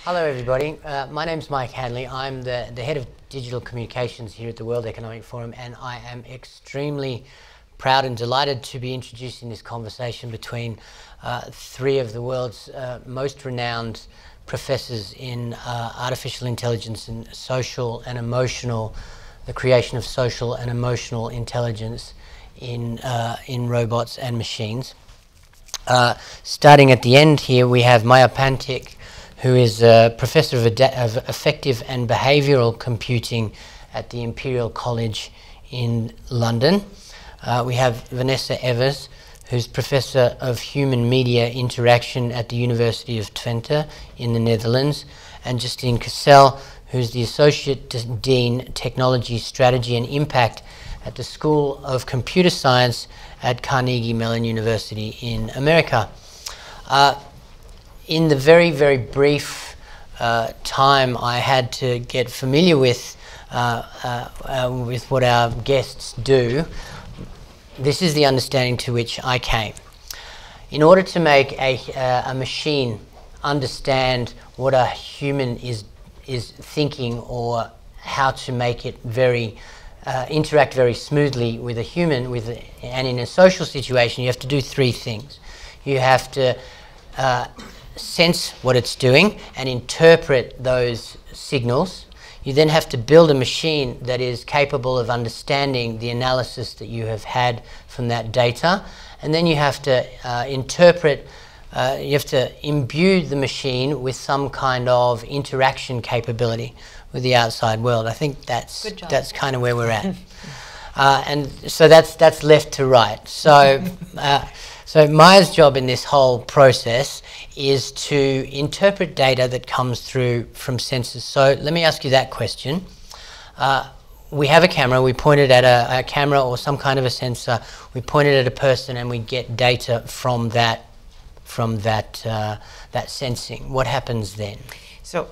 Hello everybody, my name's Mike Hanley. I'm the head of digital communications here at the World Economic Forum, and I am extremely proud and delighted to be introducing this conversation between three of the world's most renowned professors in artificial intelligence and social and emotional, the creation of social and emotional intelligence in robots and machines. Starting at the end here, we have Maya Pantic, who is a professor of effective and behavioural computing at the Imperial College in London. We have Vanessa Evers, who's professor of human media interaction at the University of Twente in the Netherlands, and Justine Cassell, who's the associate dean technology strategy and impact at the School of Computer Science at Carnegie Mellon University in America. In the very, very brief time I had to get familiar with what our guests do, this is the understanding to which I came. In order to make a machine understand what a human is thinking, or how to make it interact very smoothly with a human, and in a social situation, you have to do three things. You have to sense what it's doing and interpret those signals. You then have to build a machine that is capable of understanding the analysis that you have had from that data, and then you have to you have to imbue the machine with some kind of interaction capability with the outside world. I think that's kind of where we're at. And so that's left to right. So so Maya's job in this whole process is to interpret data that comes through from sensors. So let me ask you that question. We have a camera, we point it at a camera or some kind of a sensor, we point it at a person, and we get data from that sensing. What happens then? So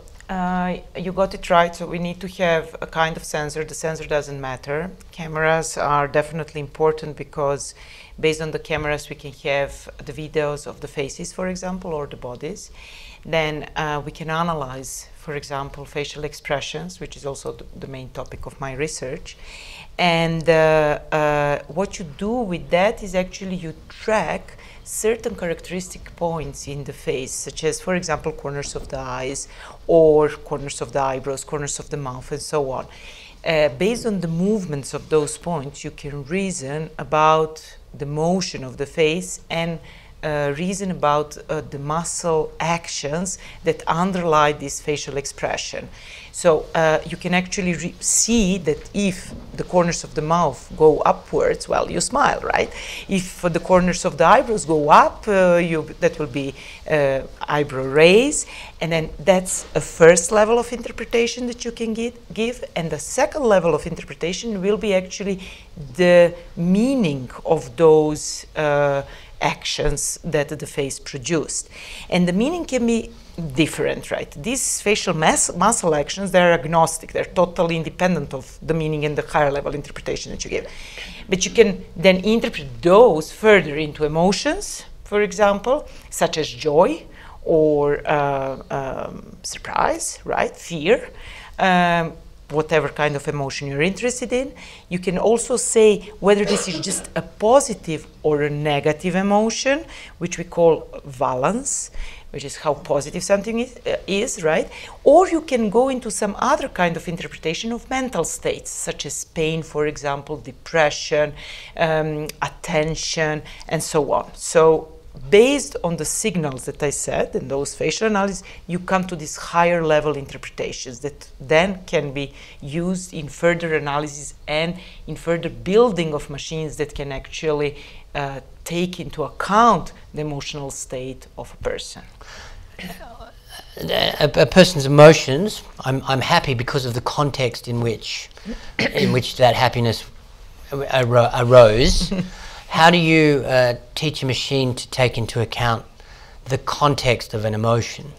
you got it right. So we need to have a kind of sensor. The sensor doesn't matter. Cameras are definitely important because based on the cameras we can have the videos of the faces, for example, or the bodies. Then we can analyze, for example, facial expressions, which is also the main topic of my research. And what you do with that is actually you track certain characteristic points in the face, such as, for example, corners of the eyes or corners of the eyebrows, corners of the mouth, and so on. Based on the movements of those points, you can reason about the motion of the face and reason about the muscle actions that underlie this facial expression. So you can actually see that if the corners of the mouth go upwards, well, you smile, right? If the corners of the eyebrows go up, that will be eyebrow raise. And then that's a first level of interpretation that you can give. And the second level of interpretation will be actually the meaning of those actions that the face produced. And the meaning can be different, right? These facial muscle actions, they're agnostic, they're totally independent of the meaning and the higher level interpretation that you give. But you can then interpret those further into emotions, for example, such as joy or surprise, right? Fear. Whatever kind of emotion you're interested in. You can also say whether this is just a positive or a negative emotion, which we call valence, which is how positive something is, right? Or you can go into some other kind of interpretation of mental states, such as pain, for example, depression, attention, and so on. So based on the signals that I said and those facial analysis, you come to these higher level interpretations that then can be used in further analysis and in further building of machines that can actually take into account the emotional state of a person. A person's emotions, I'm happy because of the context in which that happiness arose. How do you teach a machine to take into account the context of an emotion?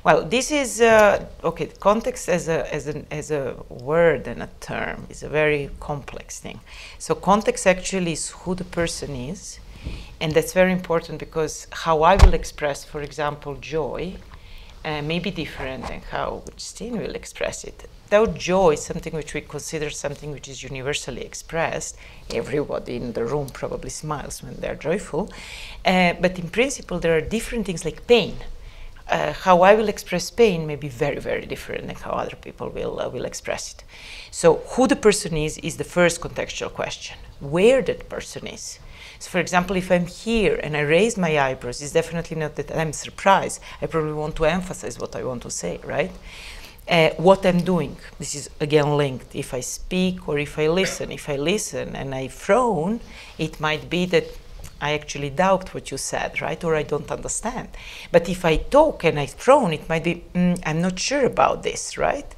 Well, this is okay. Context as a word and a term is a very complex thing. So context actually is who the person is, and that's very important because how I will express, for example, joy, may be different and how Justine will express it. Though joy is something which we consider something which is universally expressed, everybody in the room probably smiles when they're joyful, but in principle there are different things like pain. How I will express pain may be very, very different than how other people will express it. So who the person is the first contextual question. Where that person is. So for example, if I'm here and I raise my eyebrows, it's definitely not that I'm surprised. I probably want to emphasize what I want to say, right? What I'm doing, this is again linked. If I speak or if I listen and I frown, it might be that I actually doubt what you said, right? Or I don't understand. But if I talk and I frown, it might be, I'm not sure about this, right?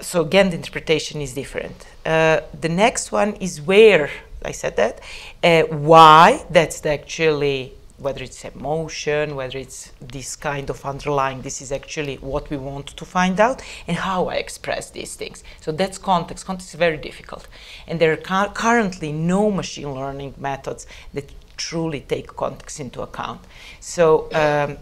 So again, the interpretation is different. The next one is where, I said that. Why, that's actually, whether it's emotion, whether it's this kind of underlying, this is actually what we want to find out, and how I express these things. So that's context. Context is very difficult. And there are currently no machine learning methods that truly take context into account. So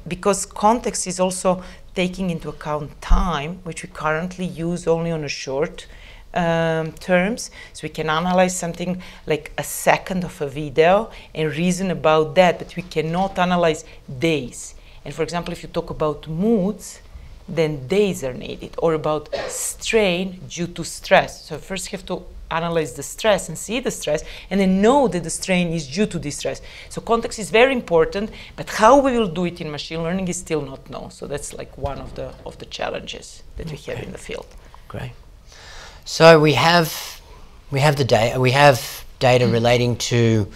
because context is also taking into account time, which we currently use only on a short terms, so we can analyze something like a second of a video and reason about that, but we cannot analyze days. And for example, if you talk about moods, then days are needed, or about strain due to stress. So first you have to analyze the stress and see the stress, and then know that the strain is due to this stress. So context is very important, but how we will do it in machine learning is still not known. So that's like one of the challenges that we have in the field. Great. So we have the data. We have data relating to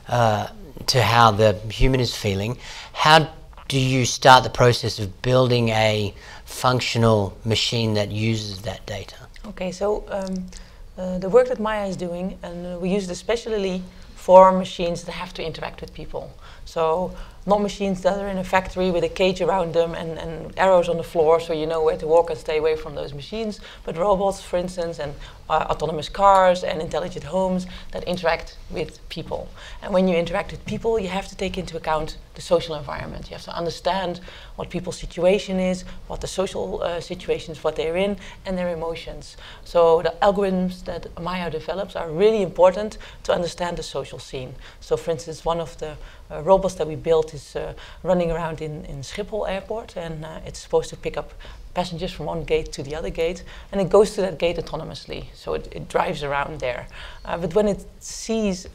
how the human is feeling. How do you start the process of building a functional machine that uses that data? Okay, so the work that Maya is doing, and we use it especially for machines that have to interact with people. So not machines that are in a factory with a cage around them and arrows on the floor so you know where to walk and stay away from those machines, but robots, for instance, and autonomous cars and intelligent homes that interact with people. And when you interact with people, you have to take into account the social environment. You have to understand what people's situation is, what the social situations, what they're in, and their emotions. So the algorithms that Maya develops are really important to understand the social scene. So for instance, one of the robots that we built is running around in Schiphol airport, and it's supposed to pick up passengers from one gate to the other gate, and it goes to that gate autonomously, so it drives around there. But when it sees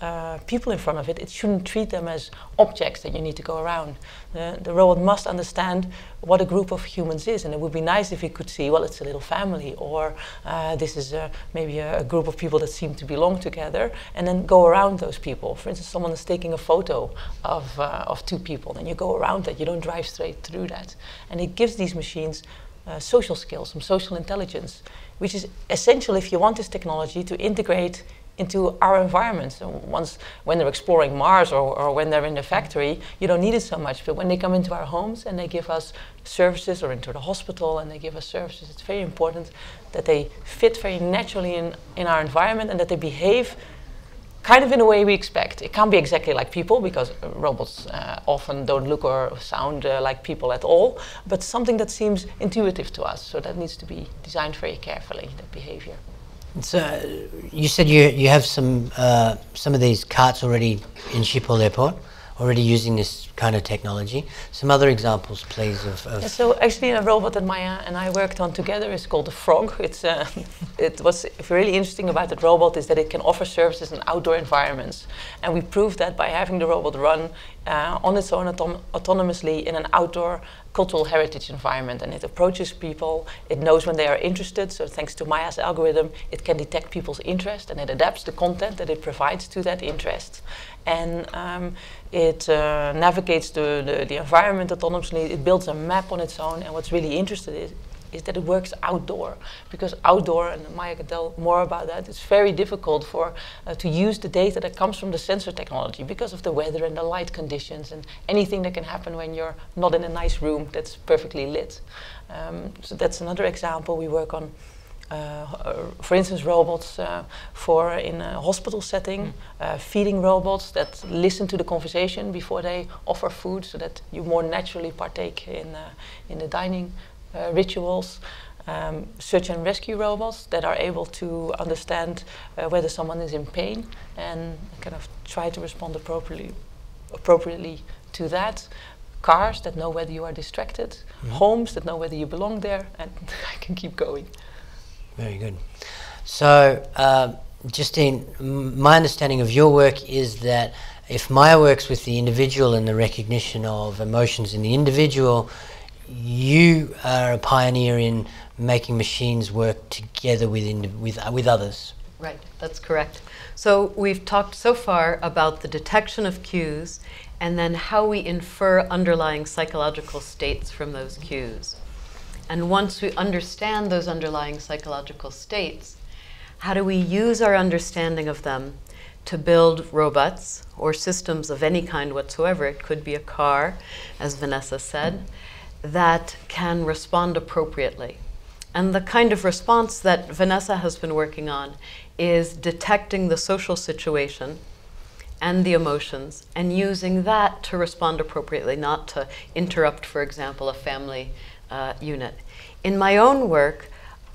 people in front of it, it shouldn't treat them as objects that you need to go around. The robot must understand what a group of humans is, and it would be nice if it could see, well, it's a little family, or this is maybe a group of people that seem to belong together, and then go around those people. For instance, someone is taking a photo of two people, and you go around that, you don't drive straight through that. And it gives these machines social skills, some social intelligence, which is essential if you want this technology to integrate into our environment. So when they're exploring Mars or when they're in the factory, you don't need it so much. But when they come into our homes and they give us services, or into the hospital and they give us services, it's very important that they fit very naturally in our environment, and that they behave kind of in a way we expect. It can't be exactly like people, because robots often don't look or sound like people at all, but something that seems intuitive to us. So that needs to be designed very carefully, that behavior. So you said you have some of these carts already in Schiphol Airport, already using this kind of technology. Some other examples, please, of... Yeah, so actually a robot that Maya and I worked on together is called the Frog. It was really interesting about that robot is that it can offer services in outdoor environments. And we proved that by having the robot run on its own autonomously in an outdoor cultural heritage environment, and it approaches people, it knows when they are interested, so thanks to Maya's algorithm it can detect people's interest, and it adapts the content that it provides to that interest. And it navigates the environment autonomously, it builds a map on its own, and what's really interesting is that it works outdoor, because outdoor, and Maya can tell more about that, it's very difficult to use the data that comes from the sensor technology because of the weather and the light conditions and anything that can happen when you're not in a nice room that's perfectly lit. So that's another example. We work on for instance, robots for in a hospital setting, feeding robots that listen to the conversation before they offer food, so that you more naturally partake in the dining rituals. Search and rescue robots that are able to understand whether someone is in pain and kind of try to respond appropriately to that. Cars that know whether you are distracted, homes that know whether you belong there, and I can keep going. Very good. So, Justine, my understanding of your work is that if Maya works with the individual and the recognition of emotions in the individual, you are a pioneer in making machines work together with others. Right, that's correct. So we've talked so far about the detection of cues and then how we infer underlying psychological states from those cues. And once we understand those underlying psychological states, how do we use our understanding of them to build robots or systems of any kind whatsoever? It could be a car, as Vanessa said, that can respond appropriately. And the kind of response that Vanessa has been working on is detecting the social situation and the emotions and using that to respond appropriately, not to interrupt, for example, a family unit. In my own work,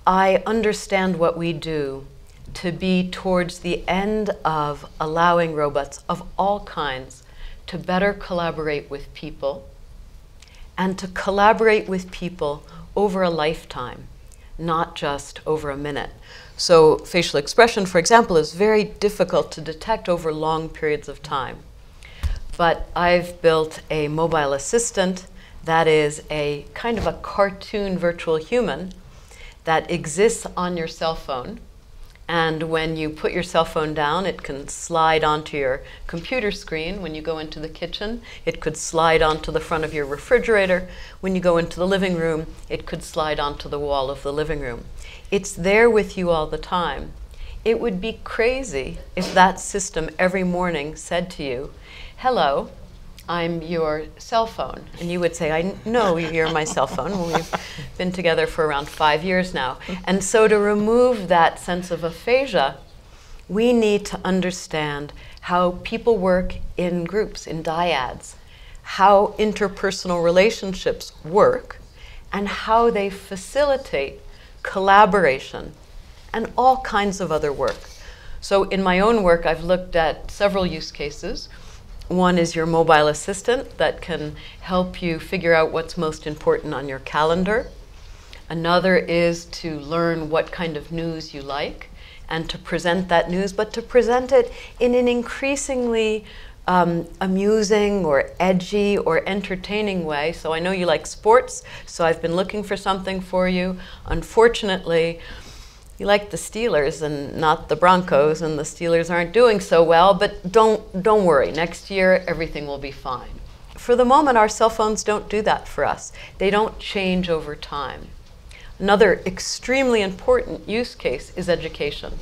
I understand what we do to be towards the end of allowing robots of all kinds to better collaborate with people and to collaborate with people over a lifetime, not just over a minute. So facial expression, for example, is very difficult to detect over long periods of time. But I've built a mobile assistant that is a kind of a cartoon virtual human that exists on your cell phone. And when you put your cell phone down, it can slide onto your computer screen. When you go into the kitchen, it could slide onto the front of your refrigerator. When you go into the living room, it could slide onto the wall of the living room. It's there with you all the time. It would be crazy if that system every morning said to you, "Hello, I'm your cell phone." And you would say, "I know you're my cell phone." Well, we've been together for around 5 years now. And so to remove that sense of aphasia, we need to understand how people work in groups, in dyads, how interpersonal relationships work, and how they facilitate collaboration and all kinds of other work. So in my own work, I've looked at several use cases. One is your mobile assistant that can help you figure out what's most important on your calendar. Another is to learn what kind of news you like and to present that news, but to present it in an increasingly amusing or edgy or entertaining way. So I know you like sports, so I've been looking for something for you. Unfortunately, you like the Steelers and not the Broncos, and the Steelers aren't doing so well, but don't worry. Next year, everything will be fine. For the moment, our cell phones don't do that for us. They don't change over time. Another extremely important use case is education.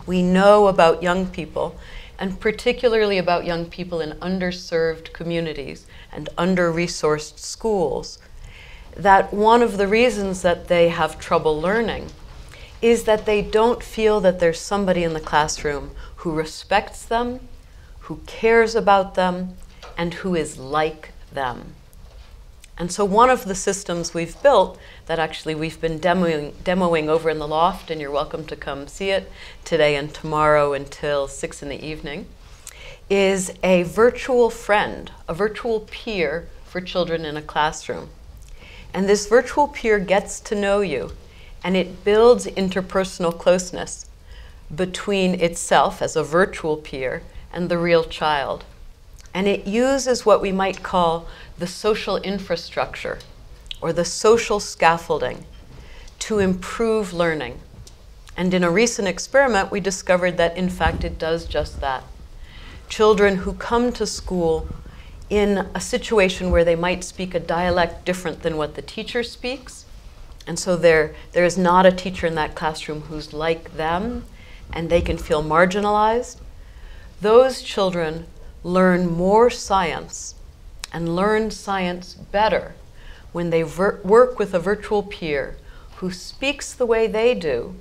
We know about young people, and particularly about young people in underserved communities and under-resourced schools, that one of the reasons that they have trouble learning is that they don't feel that there's somebody in the classroom who respects them, who cares about them, and who is like them. And so one of the systems we've built that actually we've been demoing over in the loft, and you're welcome to come see it today and tomorrow until 6 in the evening, is a virtual friend, a virtual peer for children in a classroom. And this virtual peer gets to know you, and it builds interpersonal closeness between itself as a virtual peer and the real child. And it uses what we might call the social infrastructure or the social scaffolding to improve learning. And in a recent experiment, we discovered that in fact it does just that. Children who come to school in a situation where they might speak a dialect different than what the teacher speaks, and so there is not a teacher in that classroom who's like them, and they can feel marginalized. Those children learn more science and learn science better when they work with a virtual peer who speaks the way they do,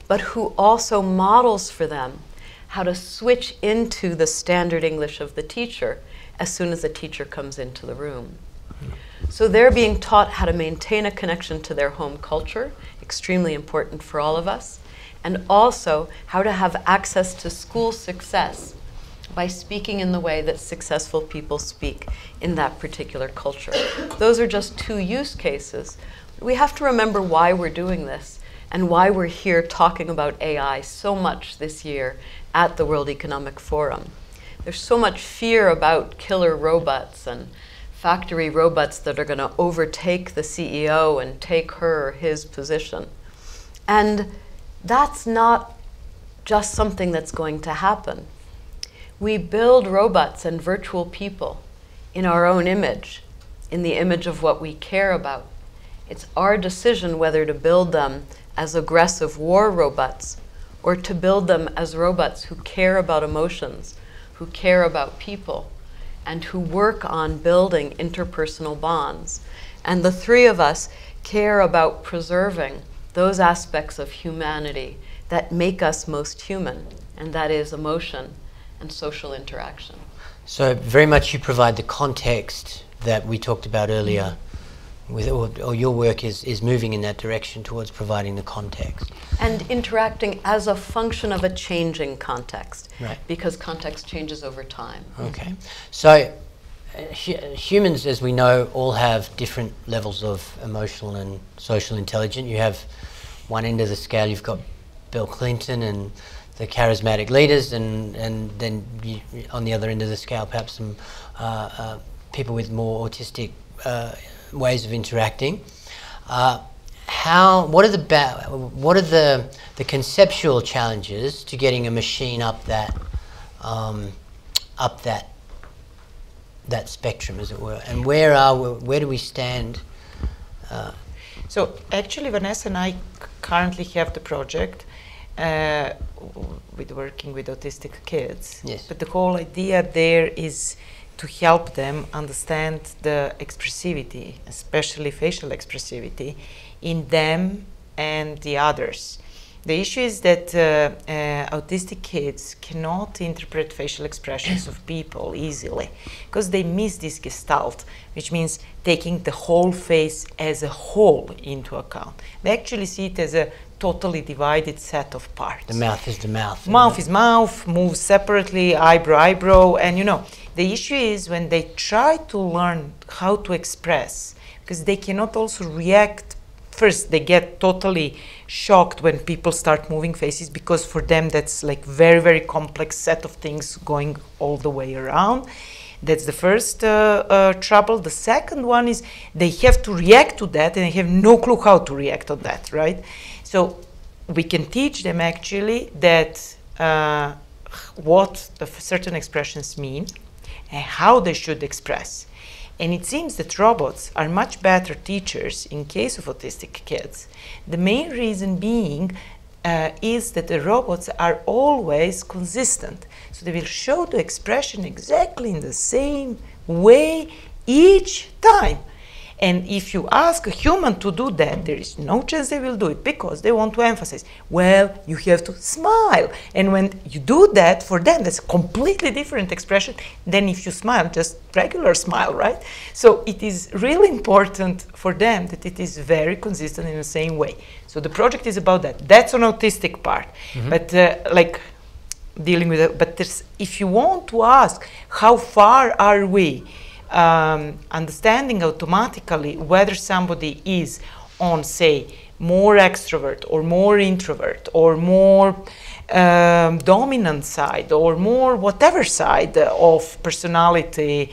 but who also models for them how to switch into the standard English of the teacher as soon as the teacher comes into the room. So they're being taught how to maintain a connection to their home culture, extremely important for all of us, and also how to have access to school success by speaking in the way that successful people speak in that particular culture. Those are just two use cases. We have to remember why we're doing this and why we're here talking about AI so much this year at the World Economic Forum. There's so much fear about killer robots and factory robots that are going to overtake the CEO and take her or his position. And that's not just something that's going to happen. We build robots and virtual people in our own image, in the image of what we care about. It's our decision whether to build them as aggressive war robots or to build them as robots who care about emotions, who care about people, and who work on building interpersonal bonds. And the three of us care about preserving those aspects of humanity that make us most human, and that is emotion and social interaction. So very much you provide the context that we talked about earlier, with, or your work is moving in that direction towards providing the context. And interacting as a function of a changing context, right? Because context changes over time. Okay. So humans, as we know, all have different levels of emotional and social intelligence. You have one end of the scale, you've got Bill Clinton and the charismatic leaders, and then you, on the other end of the scale, perhaps some people with more autistic ways of interacting. What are the conceptual challenges to getting a machine up that spectrum, as it were, and where do we stand? So actually, Vanessa and I currently have the project with working with autistic kids. Yes. But the whole idea there is to help them understand the expressivity, especially facial expressivity, in them and the others. The issue is that autistic kids cannot interpret facial expressions of people easily because they miss this gestalt, which means taking the whole face as a whole into account. They actually see it as a totally divided set of parts. The mouth is the mouth. Mouth is mouth, moves separately, eyebrow, and you know, the issue is when they try to learn how to express, because they cannot also react. First, they get totally shocked when people start moving faces, because for them that's like very, very complex set of things going all the way around. That's the first trouble. The second one is they have to react to that and they have no clue how to react on that, right? So we can teach them actually that what certain expressions mean and how they should express. And it seems that robots are much better teachers in case of autistic kids. The main reason being is that the robots are always consistent. So they will show the expression exactly in the same way each time. And if you ask a human to do that, there is no chance they will do it, because they want to emphasize, well, you have to smile. And when you do that, for them, that's a completely different expression than if you smile, just regular smile, right? So it is really important for them that it is very consistent in the same way. So the project is about that. That's an autistic part. Mm-hmm. But like dealing with it, but if you want to ask how far are we understanding automatically whether somebody is on, say, more extrovert or more introvert or more dominant side or more whatever side of personality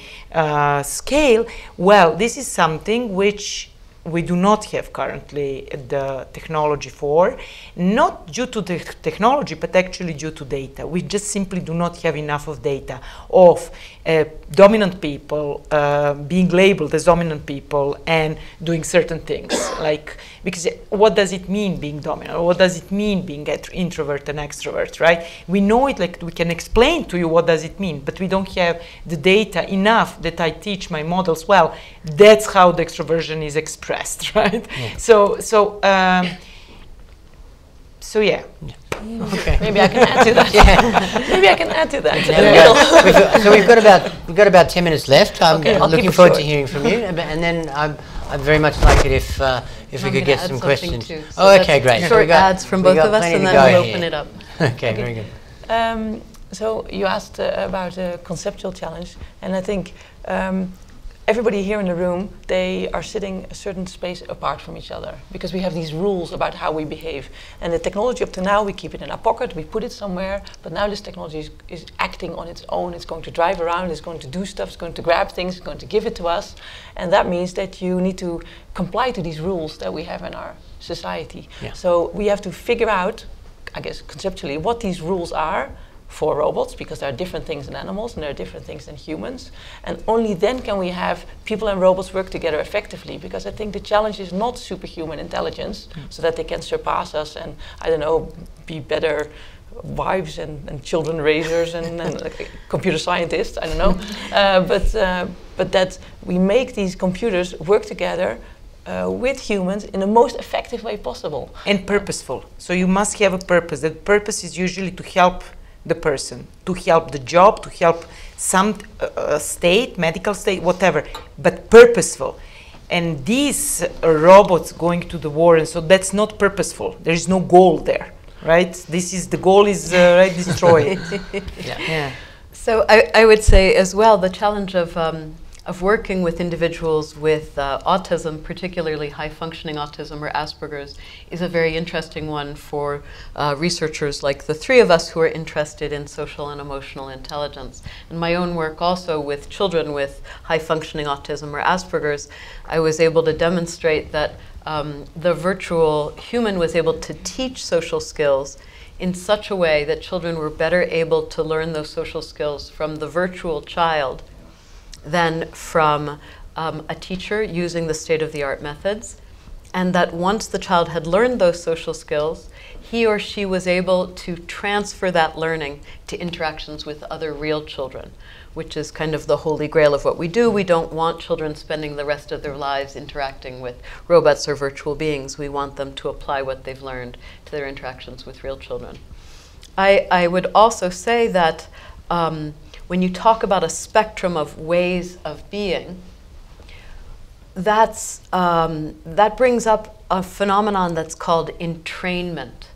scale, well, this is something which we do not have currently the technology for, not due to the technology, but actually due to data. We just simply do not have enough of data of dominant people being labeled as dominant people and doing certain things. Like, because what does it mean being dominant? Or what does it mean being introvert and extrovert, right? We know it, like we can explain to you what does it mean, but we don't have the data enough that I teach my models, well, that's how the extroversion is expressed stressed, right? Yeah. So yeah. Okay. Maybe I can add to that. Maybe I can add to that. So we've got about 10 minutes left. I'm Okay, I'll looking keep it forward to short. hearing from you, and then I'd very much like it if we I'm could gonna get add some something questions. too. So Oh, okay, that's great. So Short we got- ads from we both got of us, plenty and to then go we'll here. open it up. Okay, very good. So you asked about a conceptual challenge, and I think everybody here in the room, they are sitting a certain space apart from each other because we have these rules about how we behave. And the technology up to now, we keep it in our pocket, we put it somewhere, but now this technology is acting on its own. It's going to drive around, it's going to do stuff, it's going to grab things, it's going to give it to us. And that means that you need to comply to these rules that we have in our society. Yeah. So we have to figure out, I guess conceptually, what these rules are for robots, because there are different things in animals and there are different things in humans, and only then can we have people and robots work together effectively, because I think the challenge is not superhuman intelligence so that they can surpass us and, I don't know, be better wives and children raisers and computer scientists, I don't know, but that we make these computers work together with humans in the most effective way possible. And purposeful. So you must have a purpose. That purpose is usually to help the person, to help the job, to help some state, medical state, whatever, but purposeful. And these robots going to the war, and so that's not purposeful. There is no goal there, right? This is the goal is right, destroy. Yeah. So I would say as well, the challenge of working with individuals with autism, particularly high-functioning autism or Asperger's, is a very interesting one for researchers like the three of us who are interested in social and emotional intelligence. In my own work also with children with high-functioning autism or Asperger's, I was able to demonstrate that the virtual human was able to teach social skills in such a way that children were better able to learn those social skills from the virtual child than from a teacher using the state-of-the-art methods, and that once the child had learned those social skills, he or she was able to transfer that learning to interactions with other real children, which is kind of the holy grail of what we do. We don't want children spending the rest of their lives interacting with robots or virtual beings. We want them to apply what they've learned to their interactions with real children. I would also say that when you talk about a spectrum of ways of being, that brings up a phenomenon that's called entrainment.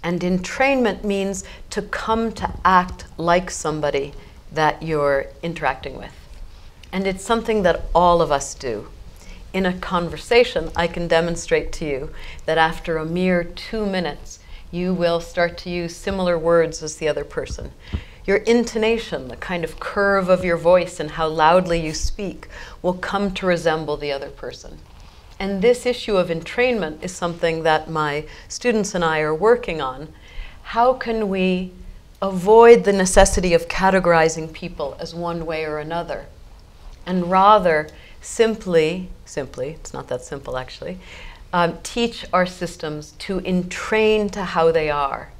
And entrainment means to come to act like somebody that you're interacting with. And it's something that all of us do. In a conversation, I can demonstrate to you that after a mere 2 minutes, you will start to use similar words as the other person. Your intonation, the kind of curve of your voice and how loudly you speak, will come to resemble the other person. And this issue of entrainment is something that my students and I are working on. How can we avoid the necessity of categorizing people as one way or another, and rather simply, it's not that simple actually, teach our systems to entrain to how they are.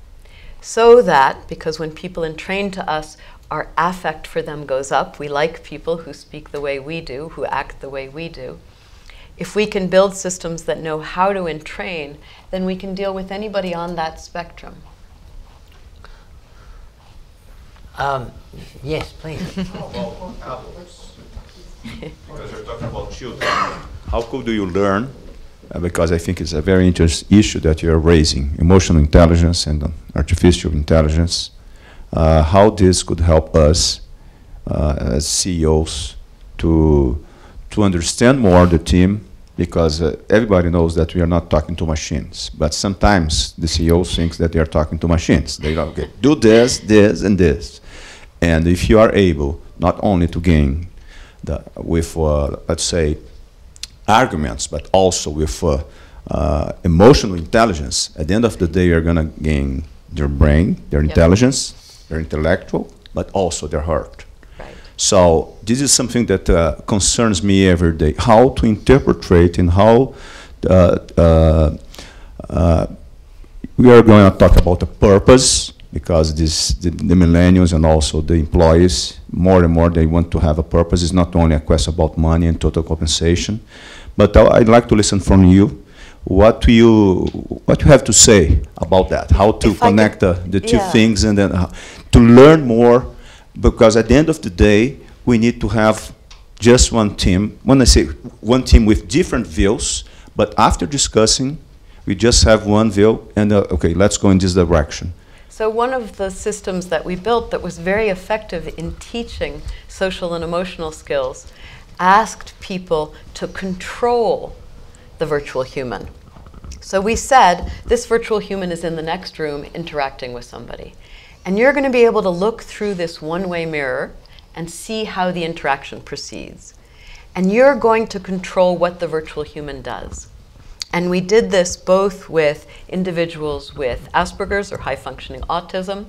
So that, because when people entrain to us, our affect for them goes up. We like people who speak the way we do, who act the way we do. If we can build systems that know how to entrain, then we can deal with anybody on that spectrum. Yes, please. How about adults? Because you're talking about children. How could you learn? Because I think it's a very interesting issue that you're raising, emotional intelligence and artificial intelligence. How this could help us as CEOs to understand more the team, because everybody knows that we are not talking to machines, but sometimes the CEOs think that they are talking to machines. They go, okay, do this, this, and this. And if you are able not only to gain with, let's say, arguments, but also with emotional intelligence, at the end of the day, you're going to gain their brain, their intelligence, their intellectual, but also their heart. Right. So this is something that concerns me every day, how to interpret and how we are going to talk about the purpose, because the millennials and also the employees, more and more they want to have a purpose. It's not only a question about money and total compensation, But I'd like to listen from you. What you have to say about that? How to connect the two things, and then to learn more, because at the end of the day, we need to have just one team. When I say one team with different views, but after discussing, we just have one view, and okay, let's go in this direction. So one of the systems that we built that was very effective in teaching social and emotional skills asked people to control the virtual human. So we said, this virtual human is in the next room interacting with somebody. And you're going to be able to look through this one-way mirror and see how the interaction proceeds. And you're going to control what the virtual human does. And we did this both with individuals with Asperger's or high-functioning autism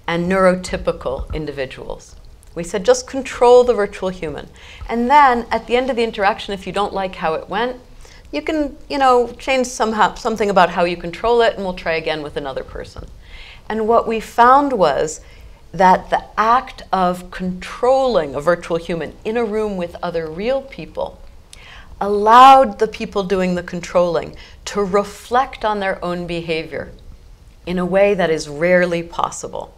and neurotypical individuals. We said, just control the virtual human. And then at the end of the interaction, if you don't like how it went, you can, change something about how you control it, and we'll try again with another person. And what we found was that the act of controlling a virtual human in a room with other real people allowed the people doing the controlling to reflect on their own behavior in a way that is rarely possible.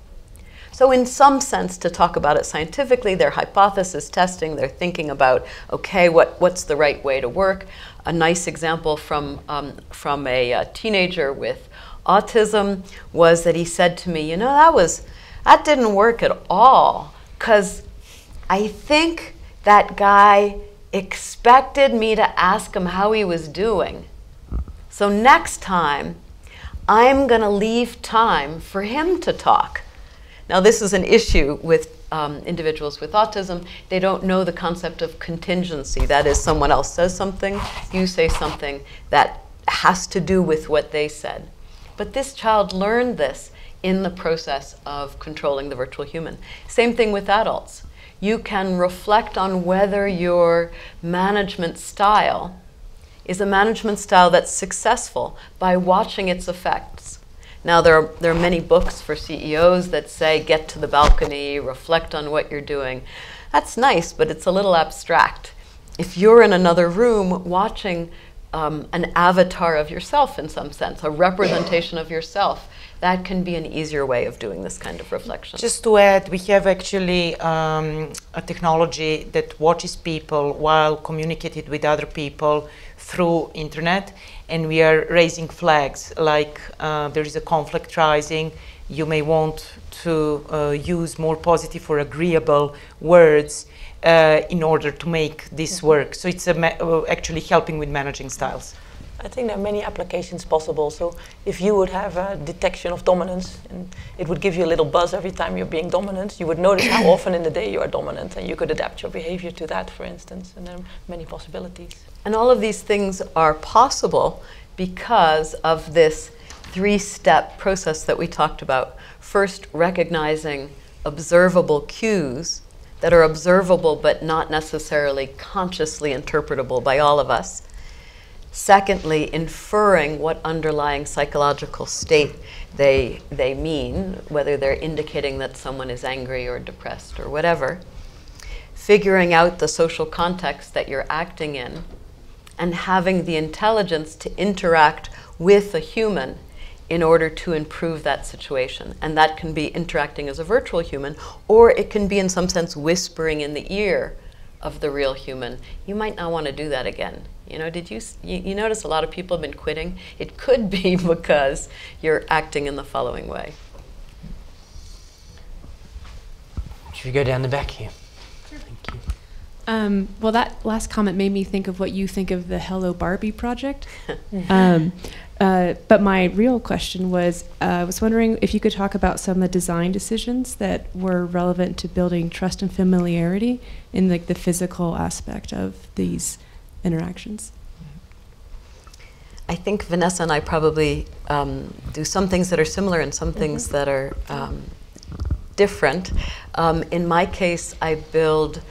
So in some sense, to talk about it scientifically, they're hypothesis testing, they're thinking about, okay, what's the right way to work? A nice example from a teenager with autism was that he said to me, that didn't work at all, because I think that guy expected me to ask him how he was doing. So next time, I'm going to leave time for him to talk. Now, this is an issue with individuals with autism. They don't know the concept of contingency. That is, someone else says something, you say something that has to do with what they said. But this child learned this in the process of controlling the virtual human. Same thing with adults. You can reflect on whether your management style is a management style that's successful by watching its effects. Now, there are many books for CEOs that say, get to the balcony, reflect on what you're doing. That's nice, but it's a little abstract. If you're in another room watching an avatar of yourself in some sense, a representation of yourself, that can be an easier way of doing this kind of reflection. Just to add, we have actually a technology that watches people while communicating with other people through internet, and we are raising flags like there is a conflict rising, you may want to use more positive or agreeable words in order to make this work. So it's actually helping with managing styles. I think there are many applications possible. So if you would have a detection of dominance, and it would give you a little buzz every time you're being dominant, you would notice how often in the day you are dominant, and you could adapt your behavior to that, for instance, and there are many possibilities. And all of these things are possible because of this three-step process that we talked about. First, recognizing observable cues that are observable but not necessarily consciously interpretable by all of us. Secondly, inferring what underlying psychological state they mean, whether they're indicating that someone is angry or depressed or whatever. Figuring out the social context that you're acting in, and having the intelligence to interact with a human in order to improve that situation. And that can be interacting as a virtual human, or it can be in some sense whispering in the ear of the real human. You might not want to do that again. Did you notice a lot of people have been quitting? It could be because you're acting in the following way. Should we go down the back here? Sure. Thank you. Well, that last comment made me think of what you think of the Hello Barbie project. But my real question was, I was wondering if you could talk about some of the design decisions that were relevant to building trust and familiarity in the physical aspect of these interactions. I think Vanessa and I probably do some things that are similar and some things that are different. In my case, I build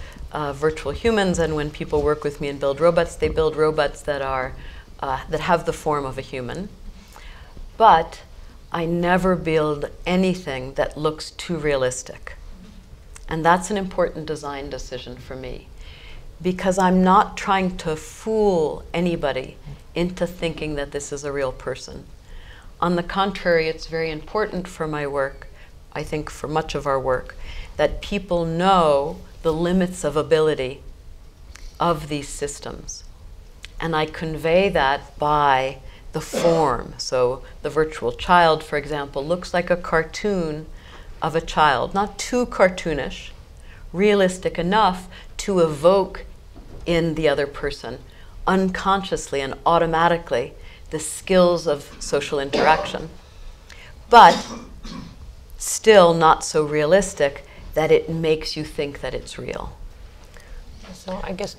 virtual humans, and when people work with me and build robots, they build robots that are that have the form of a human. But I never build anything that looks too realistic. And that's an important design decision for me. because I'm not trying to fool anybody into thinking that this is a real person. On the contrary, it's very important for my work, I think for much of our work, that people know the limits of ability of these systems. And I convey that by the form. So the virtual child, for example, looks like a cartoon of a child, not too cartoonish, realistic enough to evoke in the other person unconsciously and automatically the skills of social interaction, but still not so realistic that it makes you think that it's real. So I guess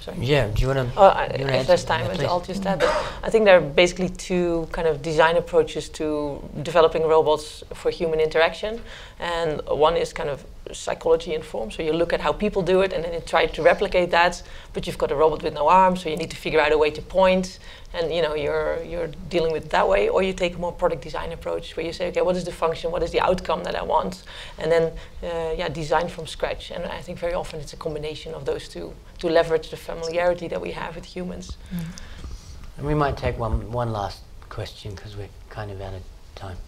sorry. Yeah, do you want to? If there's time, I'll just add that. I think there are basically two kind of design approaches to developing robots for human interaction. And one is kind of psychology informed. So you look at how people do it and then you try to replicate that, but you've got a robot with no arms, so you need to figure out a way to point, and you're dealing with it that way. Or you take a more product design approach where you say, okay, what is the function, what is the outcome that I want, and then design from scratch. And I think very often it's a combination of those two to leverage the familiarity that we have with humans. And we might take one last question because we're kind of out of time.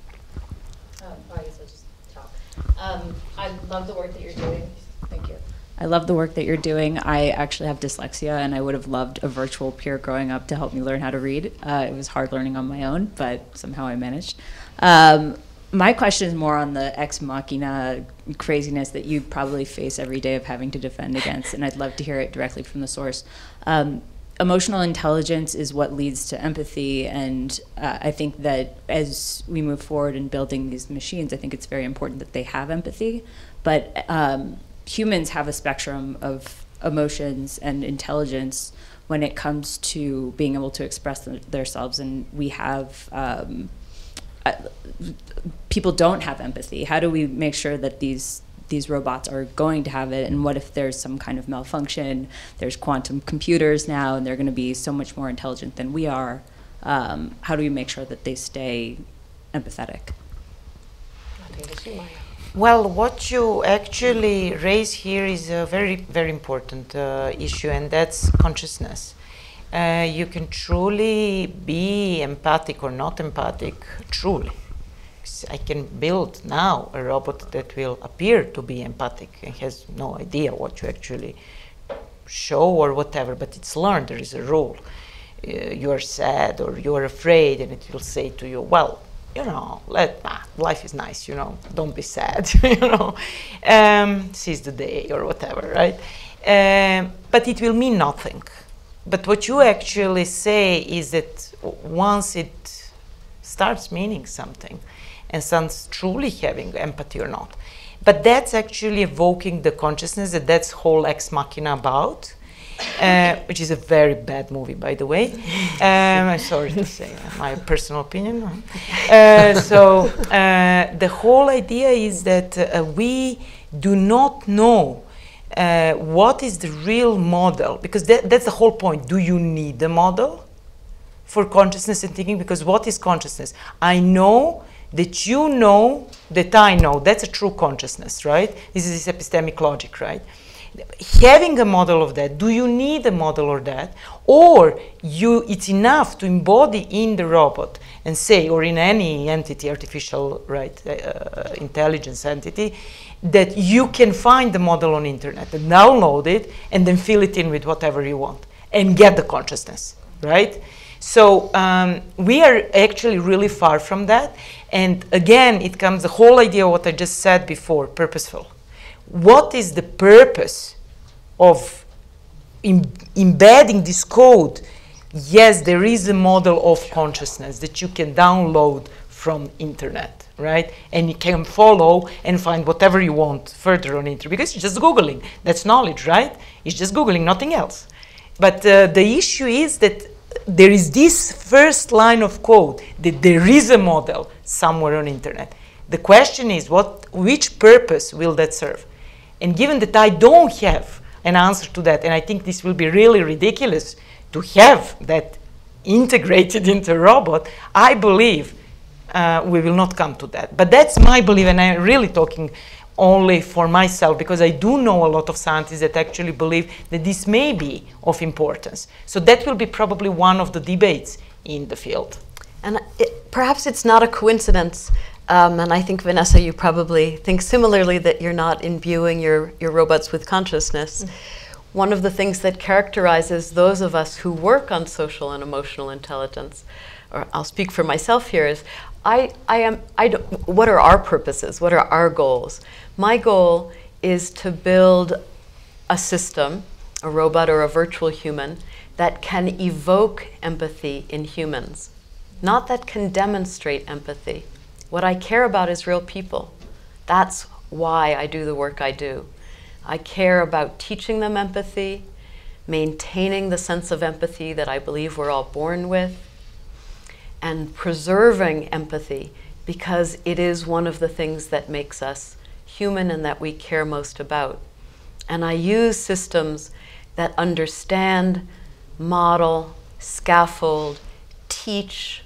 I guess I'll just talk. I love the work that you're doing. Thank you. I love the work that you're doing. I actually have dyslexia, and I would have loved a virtual peer growing up to help me learn how to read. It was hard learning on my own, but somehow I managed. My question is more on the ex machina craziness that you probably face every day of having to defend against, and I'd love to hear it directly from the source. Emotional intelligence is what leads to empathy, and I think that as we move forward in building these machines, I think it's very important that they have empathy, but humans have a spectrum of emotions and intelligence when it comes to being able to express themselves, and we have people don't have empathy. How do we make sure that these robots are going to have it, and what if there's some kind of malfunction? There's quantum computers now, and they're going to be so much more intelligent than we are. How do we make sure that they stay empathetic? I think this is Maya. Well, what you actually raise here is a very, very important issue, and that's consciousness. You can truly be empathic or not empathic, truly. I can build now a robot that will appear to be empathic and has no idea what you actually show or whatever, but it's learned. There is a rule. You are sad or you are afraid, and it will say to you, well, life is nice, don't be sad, seize the day or whatever, right? But it will mean nothing. But what you actually say is that once it starts meaning something, and starts truly having empathy or not, but that's actually evoking the consciousness that's whole Ex Machina about, which is a very bad movie, by the way. I'm sorry to say, my personal opinion. The whole idea is that we do not know what is the real model, because that's the whole point. Do you need a model for consciousness and thinking? Because what is consciousness? I know that you know that I know. That's a true consciousness, right? This is epistemic logic, right? Having a model of that, do you need a model or that? Or it's enough to embody in the robot and say, or in any entity, artificial, right, intelligence entity, that you can find the model on internet and download it and then fill it in with whatever you want and get the consciousness, right? So we are actually really far from that. And again, it comes the whole idea of what I just said before, purposeful. What is the purpose of embedding this code? Yes, there is a model of consciousness that you can download from internet, right? And you can follow and find whatever you want further on internet, because it's just Googling. That's knowledge, right? It's just Googling, nothing else. But the issue is that there is this first line of code, that there is a model somewhere on internet. The question is, which purpose will that serve? And given that I don't have an answer to that, and I think this will be really ridiculous to have that integrated into a robot, I believe we will not come to that. But that's my belief, and I'm really talking only for myself, because I do know a lot of scientists that actually believe that this may be of importance. So that will be probably one of the debates in the field. And perhaps it's not a coincidence, and I think, Vanessa, you probably think similarly, that you're not imbuing your robots with consciousness. One of the things that characterizes those of us who work on social and emotional intelligence, or I'll speak for myself here, is what are our purposes? What are our goals? My goal is to build a system, a robot or a virtual human, that can evoke empathy in humans, not that can demonstrate empathy. What I care about is real people. That's why I do the work I do. I care about teaching them empathy, maintaining the sense of empathy that I believe we're all born with, and preserving empathy, because it is one of the things that makes us human and that we care most about. And I use systems that understand, model, scaffold, teach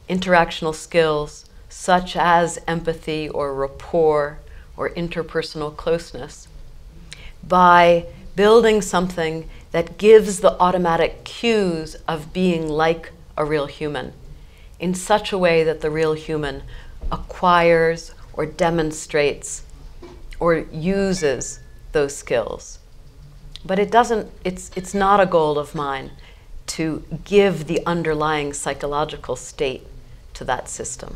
interactional skills such as empathy or rapport or interpersonal closeness by building something that gives the automatic cues of being like a real human in such a way that the real human acquires or demonstrates or uses those skills. But it's not a goal of mine to give the underlying psychological state to that system.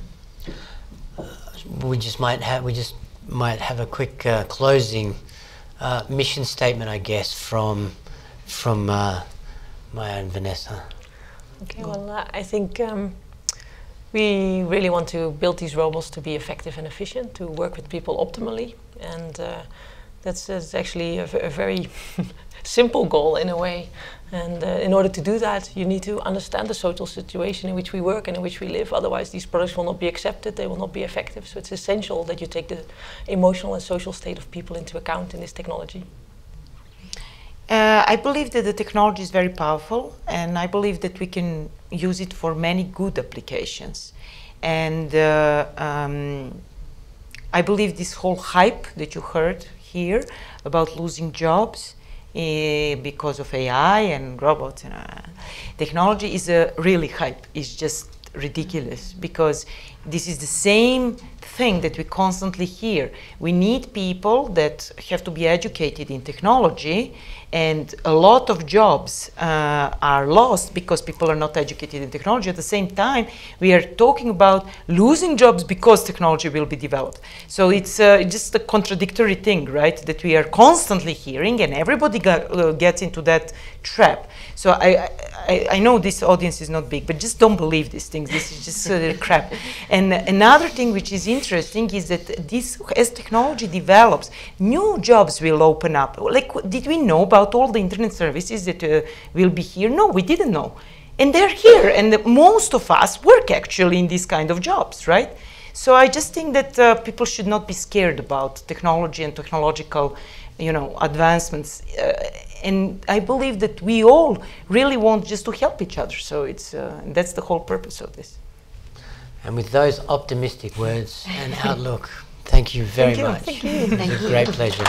We just might have a quick closing mission statement, I guess, from Maya and Vanessa. Okay, well, I think we really want to build these robots to be effective and efficient, to work with people optimally, and that's actually a very simple goal in a way. And in order to do that, you need to understand the social situation in which we work and in which we live. Otherwise, these products will not be accepted, they will not be effective. So it's essential that you take the emotional and social state of people into account in this technology. I believe that the technology is very powerful, and I believe that we can use it for many good applications. And I believe this whole hype that you heard here about losing jobs because of AI and robots and technology is a really hype. It's just ridiculous, because this is the same thing that we constantly hear. We need people that have to be educated in technology, and a lot of jobs are lost because people are not educated in technology. At the same time, we are talking about losing jobs because technology will be developed. So it's just a contradictory thing, right, that we are constantly hearing, and everybody gets into that trap. So I know this audience is not big, but just don't believe these things. This is just crap. And another thing which is interesting is that as technology develops, new jobs will open up. Like, did we know about all the internet services that will be here? No, we didn't know. And they're here, and most of us work actually in these kind of jobs, right? So I just think that people should not be scared about technology and technological, advancements. And I believe that we all really want just to help each other. So that's the whole purpose of this. And with those optimistic words and outlook, thank you very much. Thank you. It was a great pleasure.